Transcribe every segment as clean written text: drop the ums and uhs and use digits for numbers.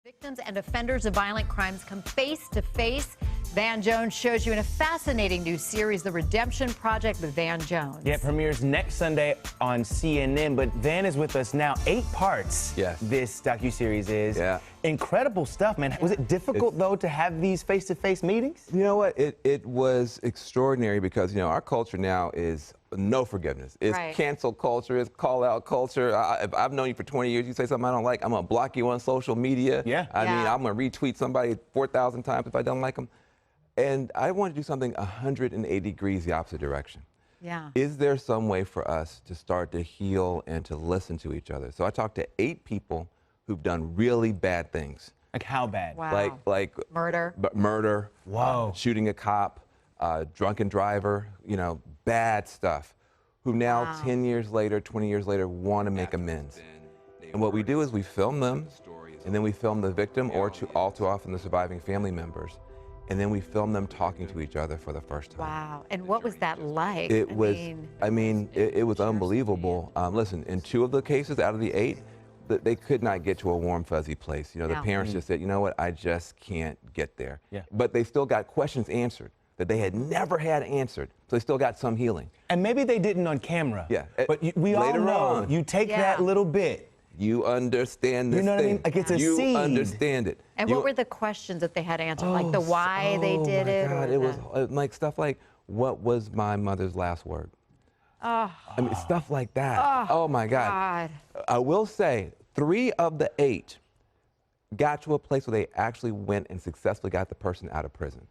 Victims and offenders of violent crimes come face to face. Van Jones shows you in a fascinating new series, The Redemption Project with Van Jones. Yeah, it premieres next Sunday on CNN, but Van is with us now. 8 parts. Yes. This docuseries is. Yeah. Incredible stuff, man. Was it difficult, though, to have these face-to-face meetings? You know what? It was extraordinary because, you know, our culture now is no forgiveness. It's Right. cancel culture. It's call-out culture. If I've known you for 20 years. You say something I don't like, I'm going to block you on social media. Yeah. I mean, Yeah. I'm going to retweet somebody 4,000 times if I don't like them. And I want to do something 180 degrees the opposite direction. Yeah. Is there some way for us to start to heal and to listen to each other? So I talked to 8 people who've done really bad things. Like, how bad? Wow. Like Murder. murder, Whoa. shooting a cop, drunken driver, you know, bad stuff, who now Wow. 10 years later, 20 years later, want to make amends. And what we do is we film them, and then we film the victim, or all too often the surviving family members, and then we film them talking to each other for the first time. Wow. And what was that like? It was unbelievable. Listen, in 2 of the cases out of the 8, they could not get to a warm, fuzzy place. You know, the No. parents just said, you know what, I just can't get there. Yeah. But they still got questions answered that they had never had answered. So they still got some healing. And maybe they didn't on camera. Yeah. But we all Later know on. you take Yeah. that little bit. You understand this You know what I thing. mean? Like, it's a you seed. understand it. And You- what were the questions that they had answered? Like the why they did my it? God, or it was the- like stuff like, what was my mother's last word? Oh, I mean, stuff like that. Oh my God. God. I will say 3 of the 8 got to a place where they actually went and successfully got the person out of prison.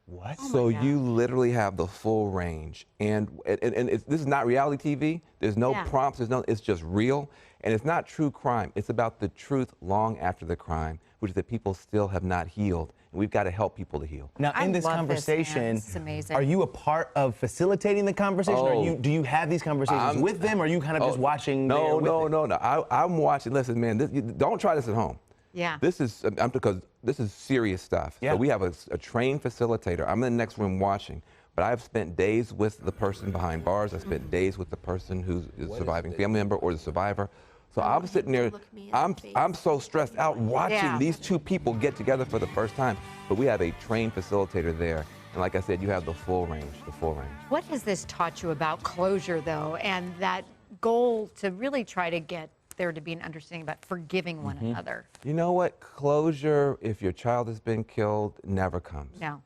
What? So God. you literally have the full range. And this is not reality TV. There's no Yeah. prompts. It's just real. And it's not true crime. It's about the truth long after the crime, which is that people still have not healed. And we've got to help people to heal. Now, I in this love this, conversation, man. This is amazing. are you a part of facilitating the conversation? Oh. Do you have these conversations with them, or are you kind of just watching? there No, with no, it? no, no. I'm watching. Listen, man, don't try this at home. Yeah. This is because this is serious stuff. Yeah. So we have a trained facilitator. I'm in the next room watching, but I've spent days with the person behind bars. I spent days with the person who's a surviving family member or the survivor. So I'm sitting there. I'm so stressed out watching Yeah. these 2 people get together for the first time. But we have a trained facilitator there, and like I said, you have the full range. The full range. What has this taught you about closure, though, and that goal to really try to get there to be an understanding about forgiving one another? You know what? Closure, if your child has been killed, never comes. No.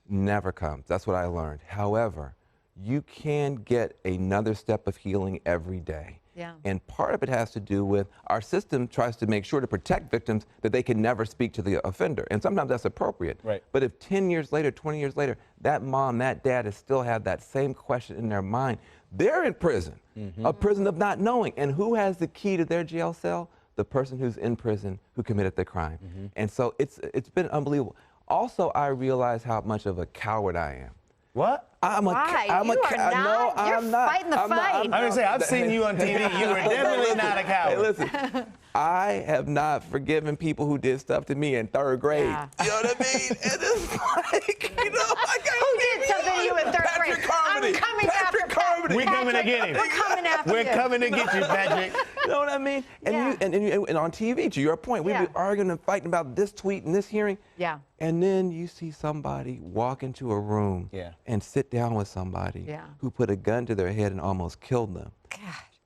Never comes. That's what I learned. However, you can get another step of healing every day. Yeah. And part of it has to do with our system tries to make sure to protect victims that they can never speak to the offender. And sometimes that's appropriate. Right. But if 10 years later, 20 years later, that mom, that dad has still had that same question in their mind, they're in prison, a prison of not knowing. And who has the key to their jail cell? The person who's in prison who committed the crime. And so it's been unbelievable. Also, I realize how much of a coward I am. What? I'm Why? I'm You are no, not. You're I'm not. fighting the I'm not. fight. I'm gonna say, I've seen you on TV. You were definitely not a coward. Hey, listen, I have not forgiven people who did stuff to me in 3rd grade. Yeah. You know what I mean? And it's like, you know, I got Who did something to you in 3rd grade? Patrick Carmody. I'm coming after Patrick Carmody. We coming to get him. We're coming after We're you. coming to get you, Patrick. You know what I mean? And, Yeah. and on TV, to your point, we'd Yeah. be arguing and fighting about this tweet and this hearing. Yeah. And then you see somebody walk into a room Yeah. and sit down with somebody Yeah. who put a gun to their head and almost killed them. God.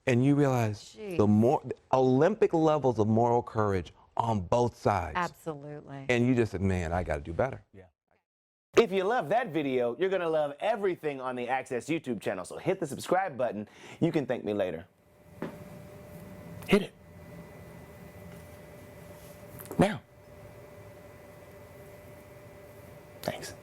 And you realize Jeez. the Olympic levels of moral courage on both sides. Absolutely. And you just said, man, I got to do better. Yeah. If you love that video, you're going to love everything on the Access YouTube channel. So hit the subscribe button. You can thank me later. Hit it. Now. Thanks.